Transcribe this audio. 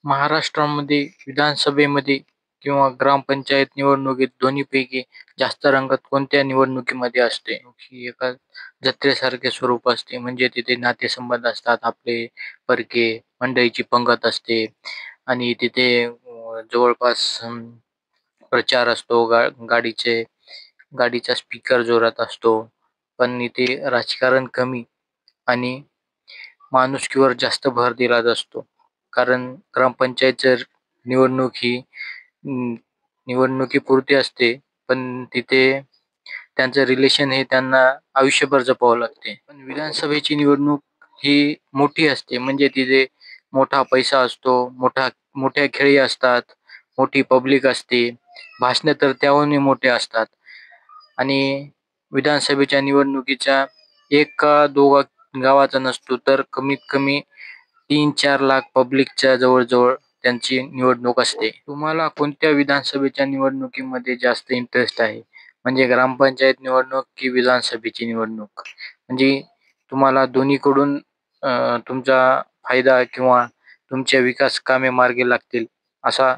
महाराष्ट्रामध्ये विधानसभेमध्ये किंवा ग्रामपंचायत निवडणुकीत दोन्हीपैकी जास्त रंगत कोणत्या निवडणुकीमध्ये असते? ही एका जत्रेसारखे स्वरूप असते. म्हणजे तिथे नातेसंबंध असतात, आपले परके मंडळीची पंगत असते आणि तिथे जवळपास प्रचार असतो. गाडीचा स्पीकर जोरात असतो. पण इथे राजकारण कमी आणि माणुसकीवर जास्त भर दिला असतो. कारण ग्रामपंचायत जर निवडणूक ही अं, निवडणुकीपुरती असते, पण तिथे त्यांचं रिलेशन हे त्यांना आयुष्यभर जपावं लागते. पण विधानसभेची निवडणूक ही मोठी असते, म्हणजे तिथे मोठा पैसा असतो, मोठ्या खेळी असतात, मोठी पब्लिक असते, भाषणं तर त्याहूनही मोठे असतात. आणि विधानसभेच्या निवडणुकीच्या एक का दोघा गावाचा नसतो, तर कमीत कमी 3-4 लाख पब्लिकच्या जवळ-जवळ त्यांची निवडणूक असते. तुम्हाला कोणत्या विधानसभेच्या निवडणुकीमध्ये जास्त इंटरेस्ट आहे? म्हणजे ग्रामपंचायत निवडणूक की विधानसभेची निवडणूक? म्हणजे तुम्हाला दोन्हीकडून तुमचा फायदा किंवा तुमच्या विकास कामे मार्गी लागतील असा